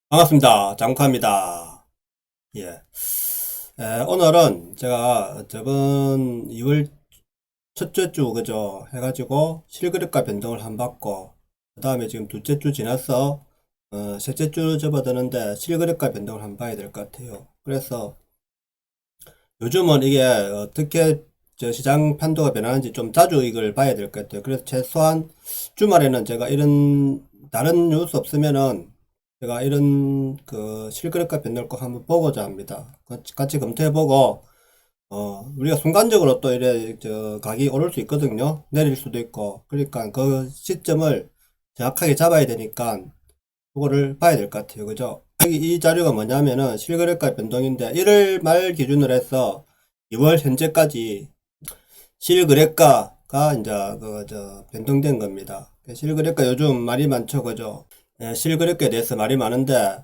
반갑습니다. 장카입니다. 예. 오늘은 제가 저번 2월 첫째 주, 그죠? 해가지고 실거래가 변동을 한 받고, 그 다음에 지금 둘째 주 지나서, 셋째 주 접어드는데 실거래가 변동을 한 봐야 될 것 같아요. 그래서 요즘은 이게 어떻게 저 시장 판도가 변하는지 좀 자주 이걸 봐야 될 것 같아요. 그래서 최소한 주말에는 제가 이런 다른 뉴스 없으면은 제가 이런 그 실거래가 변동을 꼭 한번 보고자 합니다. 같이 검토해보고 우리가 순간적으로 또 이래 저 가격이 오를 수 있거든요. 내릴 수도 있고. 그러니까 그 시점을 정확하게 잡아야 되니까 그거를 봐야 될 것 같아요. 그죠? 이 자료가 뭐냐면은 실거래가 변동인데 1월 말 기준으로 해서 2월 현재까지 실거래가가 이제 저 변동된 겁니다. 실거래가 요즘 말이 많죠. 그죠? 실거래가에 대해서 말이 많은데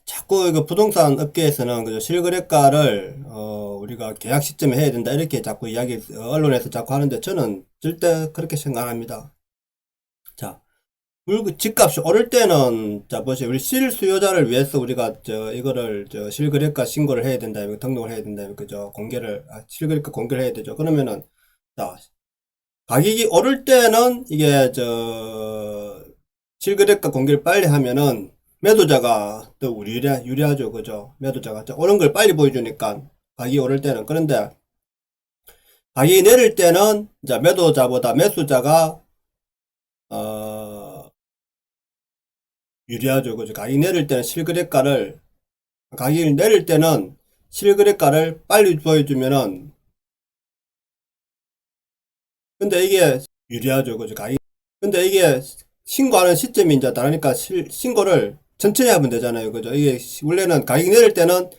자꾸 이거 부동산 업계에서는 그죠? 실거래가를 우리가 계약 시점에 해야 된다 이렇게 자꾸 이야기 언론에서 자꾸 하는데 저는 절대 그렇게 생각 안 합니다. 자, 집값이 오를 때는, 자, 보세요. 우리 실수요자를 위해서 우리가, 이거를, 실거래가 신고를 해야 된다, 등록을 해야 된다, 그죠? 실거래가 공개를 해야 되죠. 그러면은, 자, 가격이 오를 때는, 이게, 실거래가 공개를 빨리 하면은, 매도자가 더 유리하죠, 그죠? 매도자가. 오른 걸 빨리 보여주니까, 가격이 오를 때는. 그런데, 가격이 내릴 때는, 자, 매도자보다 매수자가, 어, 유리하죠. 그죠? 가격을 내릴 때는 실거래가를 빨리 보여주면은, 근데 이게 유리하죠. 그죠? 근데 이게 신고하는 시점이 이제 다르니까 신고를 천천히 하면 되잖아요. 그죠? 이게 원래는 가격 내릴 때는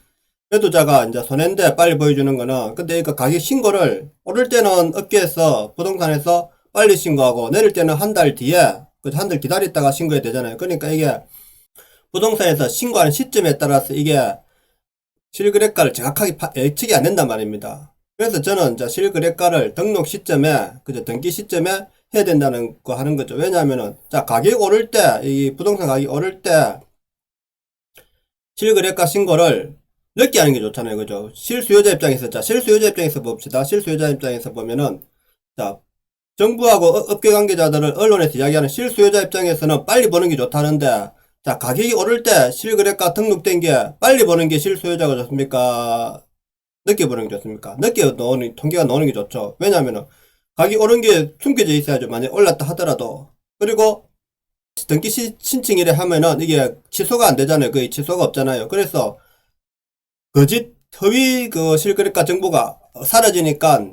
매도자가 이제 손해인데 빨리 보여주는 거는, 근데 이거 가격 신고를 오를 때는 업계에서, 부동산에서 빨리 신고하고 내릴 때는 한 달 뒤에, 그죠? 한 달 기다렸다가 신고해야 되잖아요. 그러니까 이게 부동산에서 신고하는 시점에 따라서 이게 실거래가를 정확하게 예측이 안 된단 말입니다. 그래서 저는 실거래가를 등록 시점에, 그죠, 등기 시점에 해야 된다는 거 하는 거죠. 왜냐하면은, 자, 가격 오를 때, 이 부동산 가격이 오를 때, 실거래가 신고를 늦게 하는 게 좋잖아요. 그죠? 실수요자 입장에서 봅시다. 실수요자 입장에서 보면은, 자, 정부하고 업계 관계자들을 언론에서 이야기하는 실수요자 입장에서는 빨리 보는 게 좋다는데, 자, 가격이 오를 때 실거래가 등록된 게 빨리 보는 게 실수요자가 좋습니까? 늦게 보는 게 좋습니까? 통계가 나오는 게 좋죠. 왜냐면은, 가격이 오른 게 숨겨져 있어야죠. 만약에 올랐다 하더라도. 그리고, 신청이래 하면은 이게 취소가 안 되잖아요. 거의 취소가 없잖아요. 그래서, 거짓, 허위 실거래가 정보가 사라지니까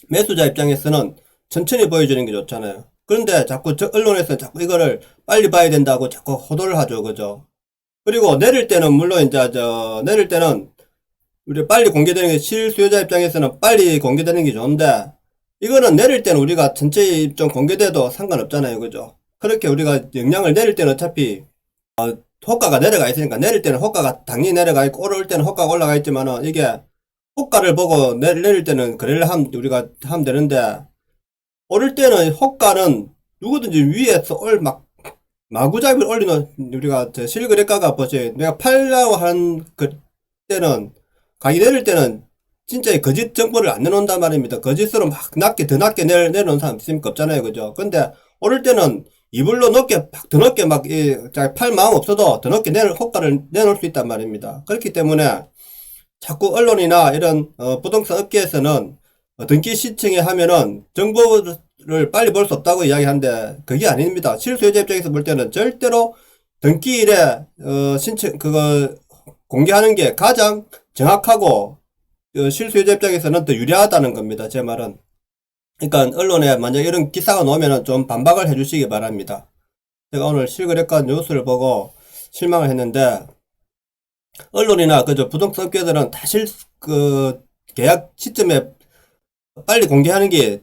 매수자 입장에서는 천천히 보여주는 게 좋잖아요. 그런데 자꾸 언론에서 자꾸 이거를 빨리 봐야 된다고 자꾸 호도를 하죠. 그죠? 그리고 내릴 때는 물론 이제 내릴 때는 우리 빨리 공개되는 게 실수요자 입장에서는 빨리 공개되는 게 좋은데 이거는 내릴 때는 우리가 전체 좀 공개돼도 상관없잖아요. 그죠? 그렇게 우리가 영향을 내릴 때는 어차피 호가가 내려가 있으니까 내릴 때는 호가가 당연히 내려가 있고 오를 때는 호가가 올라가 있지만은 이게 호가를 보고 내릴 때는 거래를 하면 우리가 하면 되는데 오를 때는 호가는 누구든지 위에서 마구잡이를 올리는 우리가 실거래가가 뭐지 내가 팔라고 하는 때는 가격 내릴 때는 진짜 거짓 정보를 안 내놓는단 말입니다. 거짓으로 막 더 낮게 내놓은 사람 있습니까? 없잖아요. 그죠? 근데 오를 때는 이불로 더 높게 팔 마음 없어도 더 높게 호가를 내놓을 수 있단 말입니다. 그렇기 때문에 자꾸 언론이나 이런 부동산 업계에서는 등기 시청에 하면은 정보를 빨리 볼 수 없다고 이야기하는데 그게 아닙니다. 실수요자 입장에서 볼 때는 절대로 등기일에 신청 그거 공개하는 게 가장 정확하고 실수요자 입장에서는 더 유리하다는 겁니다. 제 말은. 그러니까 언론에 만약 이런 기사가 나오면은 좀 반박을 해주시기 바랍니다. 제가 오늘 실거래가 뉴스를 보고 실망을 했는데 언론이나 그저 부동산 업계들은 계약 시점에 빨리 공개하는 게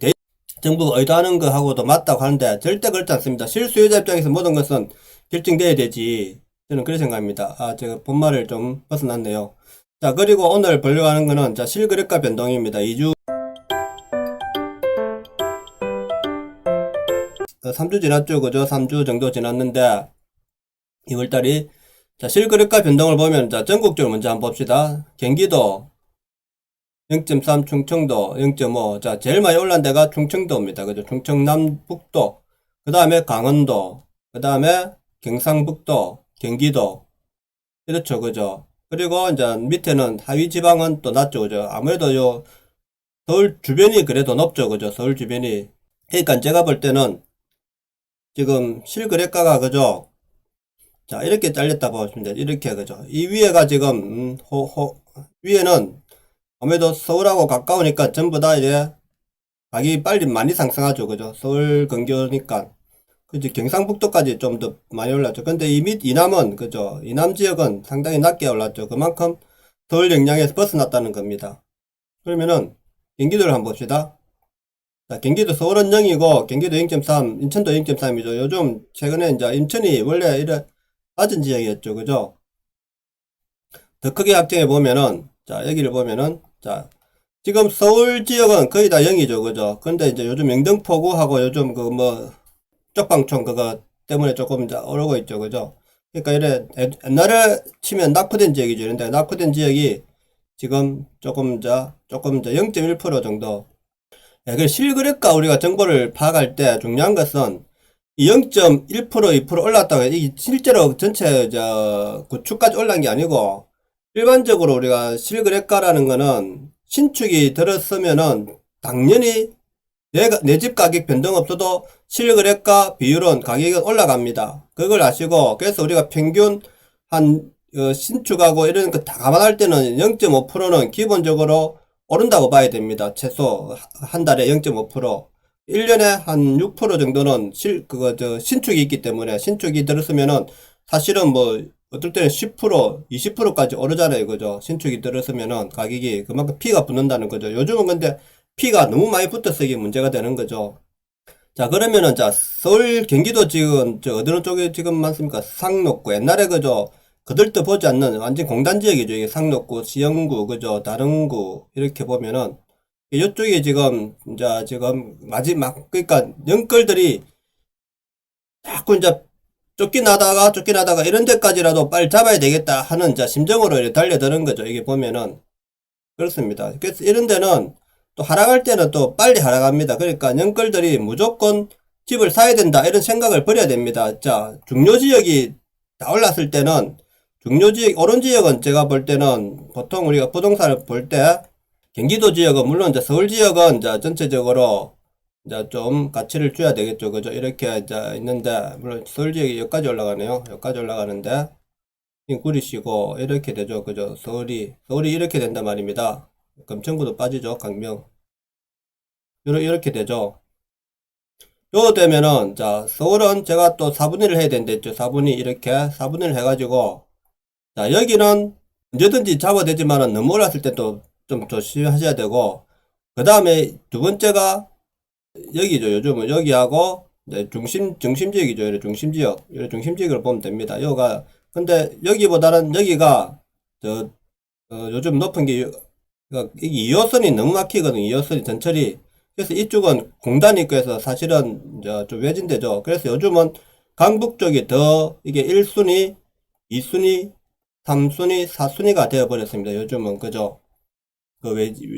정부가 의도하는 거하고도 맞다고 하는데 절대 그렇지 않습니다. 실수요자 입장에서 모든 것은 결정돼야 되지. 저는 그렇게 생각합니다. 제가 본말을 좀 벗어났네요. 자, 그리고 오늘 보려고 하는 거는 자, 실거래가 변동입니다. 3주 지났죠. 그죠? 3주 정도 지났는데 2월달이 자, 실거래가 변동을 보면, 자, 전국적으로 먼저 한번 봅시다. 경기도 0.3, 충청도 0.5. 자, 제일 많이 올란 데가 충청도입니다. 그죠? 충청남북도. 그 다음에 강원도. 그 다음에 경상북도, 경기도. 이렇죠. 그죠? 그리고 이제 밑에는 하위 지방은 또 낮죠. 그죠? 아무래도 요 서울 주변이 그래도 높죠. 그죠? 서울 주변이. 그러니까 제가 볼 때는 지금 실거래가가 그죠? 자, 이렇게 잘렸다 보시면 돼요. 이렇게 그죠? 이 위에가 지금 위에는 아무래도 서울하고 가까우니까 전부 다 이제 가격이 빨리 많이 상승하죠. 그죠? 서울 근교니까. 그죠? 경상북도까지 좀 더 많이 올랐죠. 근데 이 이남은 그죠? 이남 지역은 상당히 낮게 올랐죠. 그만큼 서울 영향에서 벗어났다는 겁니다. 그러면은 경기도를 한번 봅시다. 자, 경기도 서울은 0이고 경기도 0.3, 인천도 0.3이죠. 요즘 최근에 이제 인천이 원래 이래 낮은 지역이었죠. 그죠? 더 크게 확정해 보면은 자, 여기를 보면은 자, 지금 서울 지역은 거의 다 0이죠. 그죠? 근데 이제 요즘 영등포구하고 요즘 그 뭐 쪽방촌 그거 때문에 조금 이제 오르고 있죠. 그죠? 그러니까 이래 옛날에 치면 낙후된 지역이죠. 그런데 낙후된 지역이 지금 조금 이제 0.1% 정도. 예, 그 실거래가 우리가 정보를 파악할 때 중요한 것은 0.1% 2% 올랐다고 해. 이게 실제로 전체 구축까지 올라간 게 아니고 일반적으로 우리가 실거래가라는 거는 신축이 들었으면은 당연히 내 집 가격 변동 없어도 실거래가 비율은 가격이 올라갑니다. 그걸 아시고 그래서 우리가 평균 한 신축하고 이런 거 다 감안할 때는 0.5%는 기본적으로 오른다고 봐야 됩니다. 최소 한 달에 0.5%, 1년에 한 6% 정도는 신축이 있기 때문에 신축이 들었으면은 사실은 뭐 어떨 때는 10%, 20%까지 오르잖아요. 그죠? 신축이 들었으면은 가격이 그만큼 피가 붙는다는 거죠. 요즘은 근데 피가 너무 많이 붙어서 이게 문제가 되는 거죠. 자, 그러면은, 자, 서울, 경기도 지금, 어느 쪽에 지금 많습니까? 상록구. 옛날에 그저, 거들떠 보지 않는 완전 공단 지역이죠. 이게 상록구, 시영구, 그죠? 다른구, 이렇게 보면은, 이쪽이 지금, 이제, 지금, 마지막, 그러니까, 영끌들이 자꾸 이제, 쫓겨나다가, 이런 데까지라도 빨리 잡아야 되겠다 하는, 자, 심정으로 이렇게 달려드는 거죠. 이게 보면은. 그렇습니다. 그래서 이런 데는 또 하락할 때는 또 빨리 하락합니다. 그러니까 영끌들이 무조건 집을 사야 된다 이런 생각을 버려야 됩니다. 자, 중요지역이 다 올랐을 때는 중요지역, 오른 지역은 제가 볼 때는 보통 우리가 부동산을 볼 때 경기도 지역은 물론 이제 서울 지역은 이제 전체적으로 이제 좀 가치를 줘야 되겠죠. 그죠? 이렇게 이제 있는데 물론 서울 지역이 여기까지 올라가네요. 여기까지 올라가는데 구리시고 이렇게 되죠. 그죠? 서울이 이렇게 된단 말입니다. 그럼 전구도 빠지죠. 강명. 이렇게 되죠. 요거 되면은 자, 서울은 제가 또 4분의 1을 해야 된다 했죠. 4분의 1 이렇게 4분의 1 해가지고 자, 여기는 언제든지 잡아야 되지만은 너무 올랐을 때 또 좀 조심하셔야 되고 그 다음에 두 번째가 여기죠. 요즘은 여기하고 이제 중심지역이죠. 이래 중심지역을 보면 됩니다. 여기가 근데 여기보다는 여기가 요즘 높은 게 그러니까 이게 2호선이 너무 막히거든요. 2호선이 전철이. 그래서 이쪽은 공단이 있고 해서 사실은 이제 좀 외진되죠. 그래서 요즘은 강북 쪽이 더 이게 1순위, 2순위, 3순위, 4순위가 되어버렸습니다. 요즘은 그죠. 그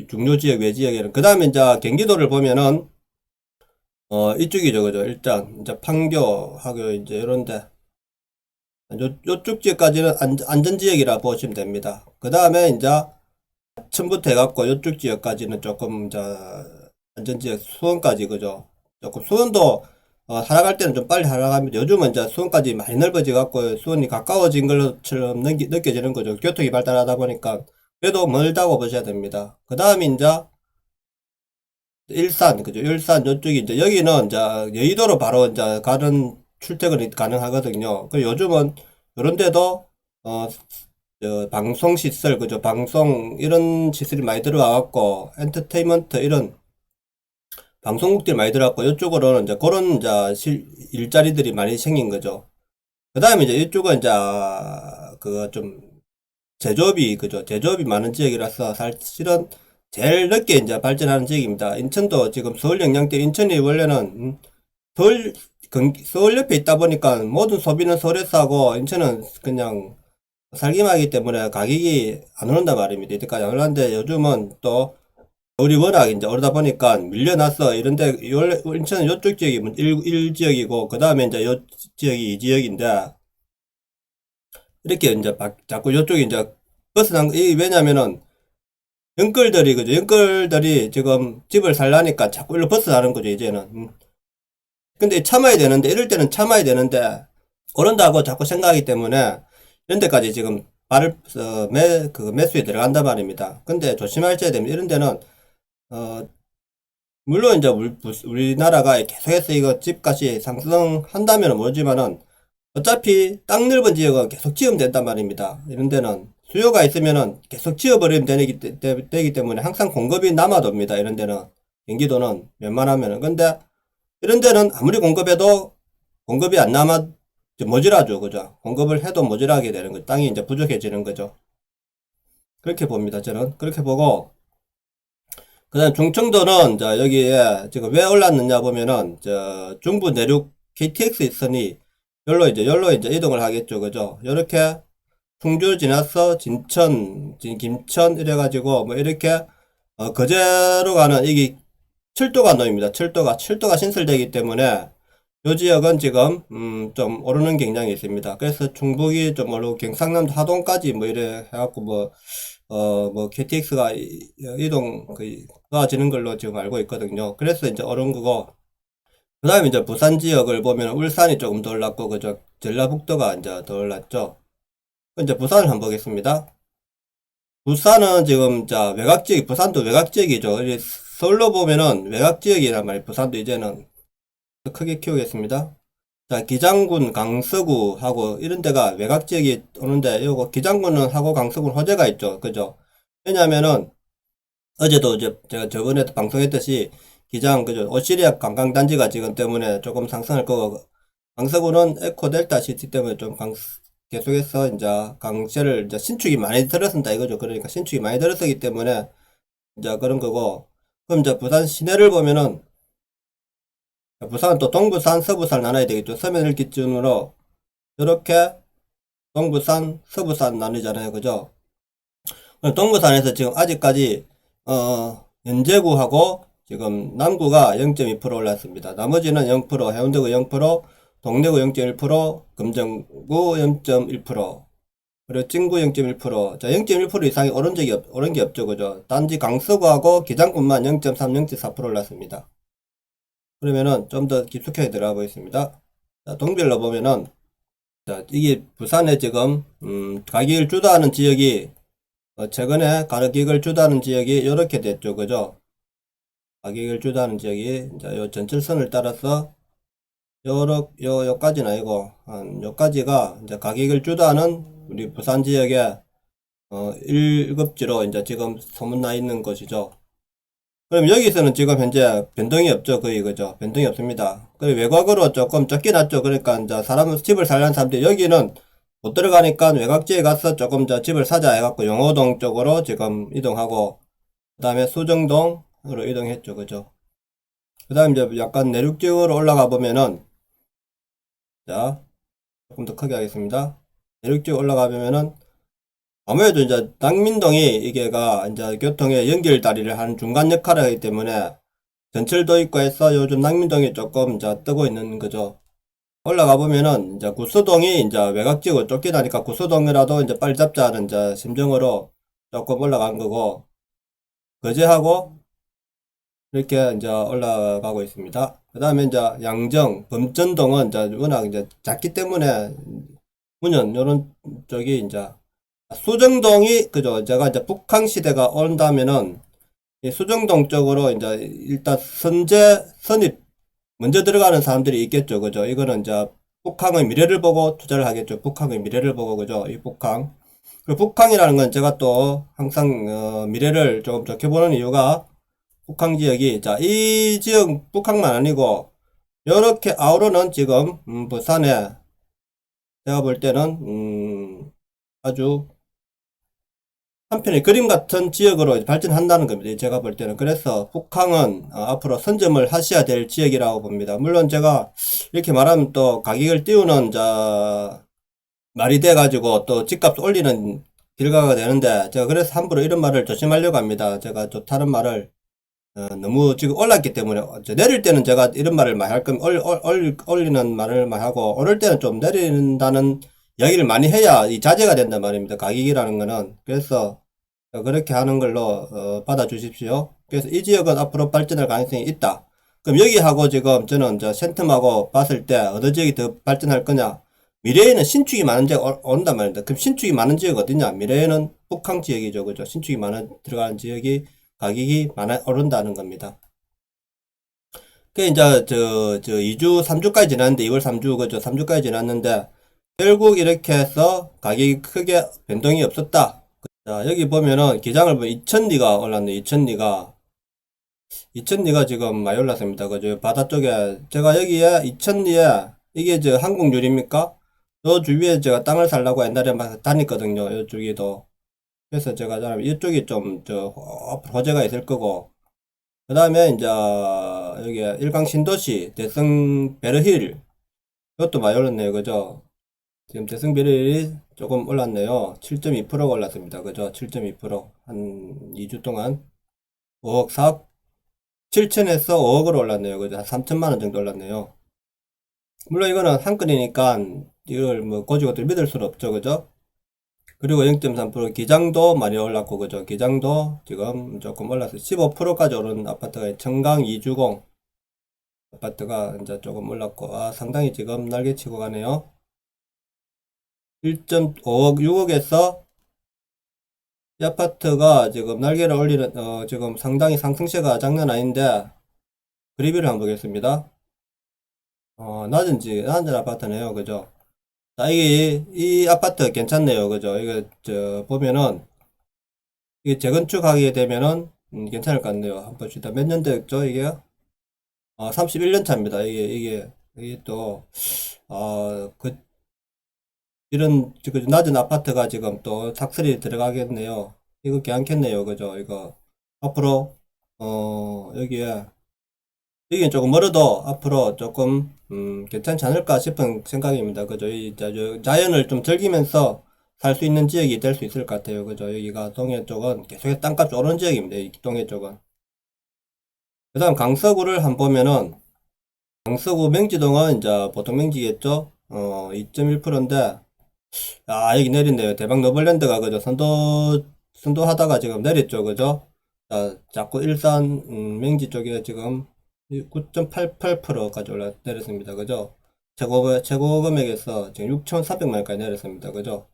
중요지역 외지역에는. 그 다음에 이제 경기도를 보면은 이쪽이죠. 그죠. 일단 이제 판교하고 이제 이런데 요쪽 지역까지는 안전지역이라 보시면 됩니다. 그 다음에 이제 처음부터 해갖고 요쪽 지역까지는 조금 안전지역 수원까지 그죠. 조금 수원도 하락할 때는 좀 빨리 하락합니다. 요즘은 이제 수원까지 많이 넓어져 갖고 수원이 가까워진 것처럼 느껴지는 거죠. 교통이 발달하다 보니까 그래도 멀다고 보셔야 됩니다. 그 다음에 이제 일산 그죠. 일산 요쪽이 이제 여기는 이제 여의도로 바로 이제 가는 출퇴근이 가능하거든요. 그 요즘은 그런 데도 방송 시설 그죠. 방송 이런 시설이 많이 들어와 갖고 엔터테인먼트 이런 방송국들이 많이 들어왔고 이쪽으로는 이제 그런 이제 일자리들이 많이 생긴 거죠. 그 다음에 이제 이쪽은 이제 그거 좀 제조업이 그죠. 제조업이 많은 지역이라서 사실은 제일 늦게 이제 발전하는 지역입니다. 인천도 지금 서울 영향대 인천이 원래는 서울 옆에 있다 보니까 모든 소비는 서울에서 하고 인천은 그냥 살기만 하기 때문에 가격이 안 오른단 말입니다. 이때까지 안 올랐는데 요즘은 또 겨울이 워낙 이제 오르다 보니까 밀려났어. 이런데 원래 인천은 요쪽 지역이 1지역이고 그 다음에 이제 요 지역이 2지역인데 이렇게 이제 자꾸 요쪽이 이제 벗어난 이 왜냐면은 영끌들이 그죠. 영끌들이 지금 집을 살라니까 자꾸 일로 벗어나는 거죠 이제는. 근데 참아야 되는데 이럴 때는 참아야 되는데 오른다고 자꾸 생각하기 때문에 이런 데까지 지금 발을 그 매수에 들어간단 말입니다. 근데 조심하셔야 됩니다. 이런 데는 물론 이제 우리나라가 계속해서 이거 집값이 상승한다면 모르지만은 어차피 땅 넓은 지역은 계속 지으면 된단 말입니다. 이런 데는 수요가 있으면은 계속 지어버리면 되기 때문에 항상 공급이 남아돕니다. 이런 데는 경기도는 웬만하면은. 근데 이런 데는 아무리 공급해도 공급이 안 남아 모자라죠. 그죠? 공급을 해도 모자라게 되는 거죠. 땅이 이제 부족해지는 거죠. 그렇게 봅니다. 저는 그렇게 보고 그 다음 중청도는 자 여기에 지금 왜 올랐느냐 보면은 저 중부 내륙 KTX 있으니 열로 이제 이동을 하겠죠. 그죠? 요렇게 충주 지나서 진천, 김천 이래가지고 뭐 이렇게 거제로 가는 이게 철도가 놓입니다. 철도가 신설되기 때문에 요 지역은 지금 좀 오르는 경향이 있습니다. 그래서 충북이 좀 오르고 경상남도 하동까지 뭐 이래 해갖고 뭐 KTX가 이동 도와지는 걸로 지금 알고 있거든요. 그래서 이제 오른 거고 그 다음에 이제 부산 지역을 보면 울산이 조금 더 올랐고 그저 전라북도가 이제 더 올랐죠. 이제 부산을 한번 보겠습니다. 부산은 지금 자 외곽지역 부산도 외곽지역이죠. 서울로 보면은 외곽지역이란 말이에요. 부산도 이제는 크게 키우겠습니다. 자 기장군 강서구하고 이런 데가 외곽지역이 오는데 요거 기장군은 하고 강서구는 호재가 있죠. 그죠? 왜냐면은 어제도 이제 제가 저번에 방송했듯이 기장 그죠? 오시리아 관광단지가 지금 때문에 조금 상승할 거고 강서구는 에코델타 시티 때문에 좀 계속해서 이제 강세를 이제 신축이 많이 들었습니다 이거죠. 그러니까 신축이 많이 들었기 때문에 이제 그런 거고 그럼 이제 부산 시내를 보면은 부산은 또 동부산, 서부산 나눠야 되겠죠. 서면을 기준으로 이렇게 동부산, 서부산 나누잖아요. 그죠? 동부산에서 지금 아직까지 연제구하고 지금 남구가 0.2% 올랐습니다. 나머지는 0%, 해운대구 0%, 동래구 0.1%, 금정구 0.1%, 그리고 진구 0.1%. 자, 0.1% 이상이 오른 게 없죠. 그죠? 단지 강서구하고 기장군만 0.3, 0.4% 올랐습니다. 그러면은 좀 더 깊숙하게 들어가 보겠습니다. 자, 동별로 보면은, 자, 이게 부산에 지금, 가격을 주도하는 지역이, 최근에 가격을 주도하는 지역이 이렇게 됐죠. 그죠? 가격을 주도하는 지역이, 자, 요 전철선을 따라서, 요까지는 아니고, 요까지가 이제 가격을 주도하는 우리 부산 지역의, 1급지로 이제 지금 소문나 있는 곳이죠. 그럼 여기서는 지금 현재 변동이 없죠. 거의 그죠. 변동이 없습니다. 그 외곽으로 조금 쫓겨났죠. 그러니까 이제 집을 살려는 사람들이 여기는 못 들어가니까 외곽지에 가서 조금 저 집을 사자 해갖고 용호동 쪽으로 지금 이동하고 그 다음에 수정동으로 이동했죠. 그죠. 그 다음 이제 약간 내륙 지역으로 올라가 보면은 자 조금 더 크게 하겠습니다. 내륙 지역 올라가 보면은 아무래도 이제 낭민동이 이게가 이제 교통의 연결다리를 하는 중간 역할을 하기 때문에 전철도 있고 해서 요즘 낭민동이 조금 이제 뜨고 있는 거죠. 올라가 보면은 이제 구수동이 이제 외곽지역으로 쫓기다니까 구수동이라도 이제 빨리 잡자는 이제 심정으로 조금 올라간 거고 거제하고 이렇게 이제 올라가고 있습니다. 그 다음에 이제 양정, 범전동은 이제 워낙 이제 작기 때문에 문현 요런 쪽이 이제 수정동이 그죠. 제가 이제 북한 시대가 온다면은 이 수정동 쪽으로 이제 일단 선입 먼저 들어가는 사람들이 있겠죠. 그죠. 이거는 이제 북한의 미래를 보고 투자를 하겠죠. 북한의 미래를 보고 그죠. 이 북한. 그 북한이라는 건 제가 또 항상 미래를 조금 좋게 보는 이유가 북한 지역이 자 이 지역 북한만 아니고 이렇게 아우러는 지금 부산에 제가 볼 때는 아주 한편의 그림 같은 지역으로 발전한다는 겁니다. 제가 볼 때는. 그래서 북한은 앞으로 선점을 하셔야 될 지역이라고 봅니다. 물론 제가 이렇게 말하면 또 가격을 띄우는 말이 돼가지고 또 집값 올리는 결과가 되는데, 제가 그래서 함부로 이런 말을 조심하려고 합니다. 제가 좋다는 말을 너무 지금 올랐기 때문에 내릴 때는 제가 이런 말을 많이 할 거면 올리는 말을 많이 하고, 오를 때는 좀 내린다는 이야기를 많이 해야 이 자제가 된단 말입니다. 가격이라는 거는. 그래서 그렇게 하는 걸로 받아 주십시오. 그래서 이 지역은 앞으로 발전할 가능성이 있다. 그럼 여기하고 지금 저는 저 센텀하고 봤을 때 어느 지역이 더 발전할 거냐? 미래에는 신축이 많은 지역 온단 말입니다. 그럼 신축이 많은 지역 어디냐? 미래에는 북한 지역이죠. 그죠? 신축이 많은 들어가는 지역이 가격이 많아 오른다는 겁니다. 그 이제 저 2주, 3주까지 지났는데 2월 3주 그죠? 3주까지 지났는데 결국 이렇게 해서 가격이 크게 변동이 없었다. 자, 여기 보면은 기장을 보면 2000리가 올랐네. 2000리가 지금 많이 올랐습니다. 그죠? 바다 쪽에 제가 여기에 2000리에 이게 저 한국유리입니까? 저 주위에 제가 땅을 살라고 옛날에 막 다녔거든요. 이쪽에도. 그래서 제가 이쪽이 좀 저 호재가 있을 거고, 그 다음에 이제 여기 일강 신도시 대성 베르힐 이것도 많이 올랐네요. 그죠? 지금 대성 베르힐이 조금 올랐네요. 7.2%가 올랐습니다. 그죠? 7.2%한 2주 동안 5억 4억 7천에서 5억으로 올랐네요. 그죠? 한 3천만 원 정도 올랐네요. 물론 이거는 한 건이니까 이걸 뭐 고지고대로 믿을 수는 없죠. 그죠? 그리고 0.3% 기장도 많이 올랐고, 그죠? 기장도 지금 조금 올랐어요. 15%까지 오른 아파트가 청강 2주공 아파트가 이제 조금 올랐고, 상당히 지금 날개치고 가네요. 1.5억, 6억에서 이 아파트가 지금 날개를 올리는, 지금 상당히 상승세가 장난 아닌데, 그리뷰를 한번 보겠습니다. 낮은 아파트네요. 그죠? 자, 이 아파트 괜찮네요. 그죠? 이거, 보면은, 이게 재건축하게 되면은, 괜찮을 것 같네요. 한번 봅시다. 몇 년 됐죠, 이게? 31년 차입니다. 이게 또, 이런, 지금 낮은 아파트가 지금 또 삭슬이 들어가겠네요. 이거 괜찮겠네요. 그죠? 이거, 앞으로, 여기에, 여기는 조금 멀어도 앞으로 조금, 괜찮지 않을까 싶은 생각입니다. 그죠? 자연을 좀 즐기면서 살 수 있는 지역이 될 수 있을 것 같아요. 그죠? 여기가 동해 쪽은 계속해서 땅값이 오르는 지역입니다. 이 동해 쪽은. 그 다음 강서구를 한번 보면은, 강서구 명지동은 이제 보통 명지겠죠? 2.1%인데, 여기 내린대요. 대박 너블랜드가 그죠? 선도하다가 지금 내렸죠. 그죠? 자, 자꾸 일산, 명지 쪽에 지금 9.88%까지 내렸습니다. 그죠? 최고 금액에서 지금 6,400만 원까지 내렸습니다. 그죠?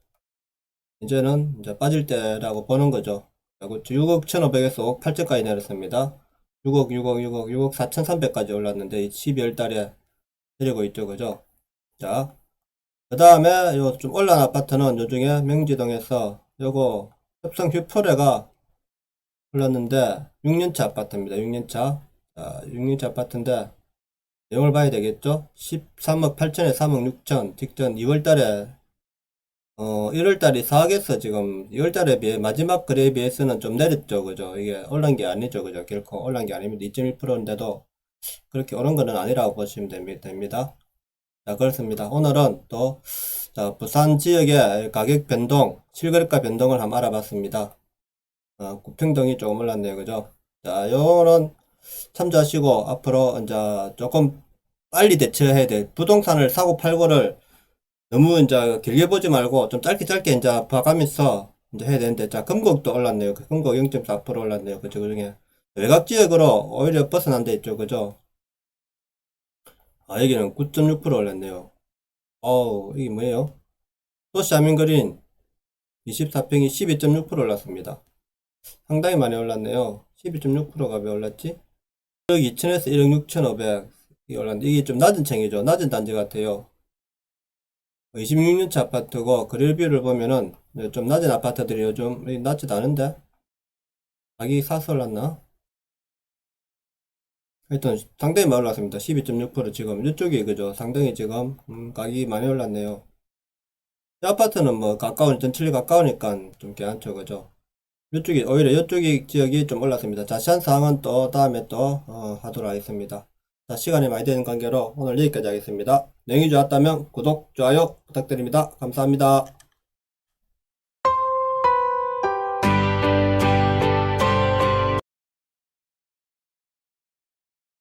이제는 이제 빠질 때라고 보는 거죠. 6억 1,500에서 5억 8천까지 내렸습니다. 6억 4,300까지 올랐는데 12월 달에 내리고 있죠. 그죠? 자, 그 다음에 요 좀 올라온 아파트는 요 중에 명지동에서 요거 협성 휴포레가 올랐는데 6년차 아파트입니다. 6년차. 자, 6년차 아파트인데 내용을 봐야 되겠죠? 13억 8천에 3억 6천 직전 2월 달에 1월 달이 4억에서 지금 2월 달에 비해 마지막 거래에 비해서는 좀 내렸죠. 그죠? 이게 올란 게 아니죠. 그죠? 결코 올란 게 아닙니다. 2.1%인데도 그렇게 오른 거는 아니라고 보시면 됩니다. 자, 그렇습니다. 오늘은 또, 자, 부산 지역의 가격 변동, 실거래가 변동을 한번 알아봤습니다. 구평동이 조금 올랐네요. 그죠? 자, 요거는 참조하시고, 앞으로 이제 조금 빨리 대처해야 될 부동산을 사고 팔고를 너무 이제 길게 보지 말고 좀 짧게 이제 봐가면서 이제 해야 되는데, 자, 금곡도 올랐네요. 금곡 0.4% 올랐네요. 그죠? 그 중에 외곽 지역으로 오히려 벗어난 데 있죠. 그죠? 여기는 9.6% 올랐네요. 이게 뭐예요? 소시아민그린 24평이 12.6% 올랐습니다. 상당히 많이 올랐네요. 12.6%가 왜 올랐지? 1억 2천에서 1억 6,500이 올랐는데, 이게 좀 낮은 층이죠. 낮은 단지 같아요. 26년차 아파트고, 그릴뷰를 보면은 좀 낮은 아파트들이 요즘 낮지도 않은데 가격이 사서 올랐나? 하여튼 상당히 많이 올랐습니다. 12.6% 지금 이쪽이 그죠? 상당히 지금 가격이 많이 올랐네요. 이 아파트는 뭐 전철이 가까우니까 좀 괜찮죠. 그죠? 오히려 이쪽이 지역이 좀 올랐습니다. 자세한 사항은 또 다음에 또 하도록 하겠습니다. 자, 시간이 많이 되는 관계로 오늘 여기까지 하겠습니다. 내용이 좋았다면 구독, 좋아요 부탁드립니다. 감사합니다.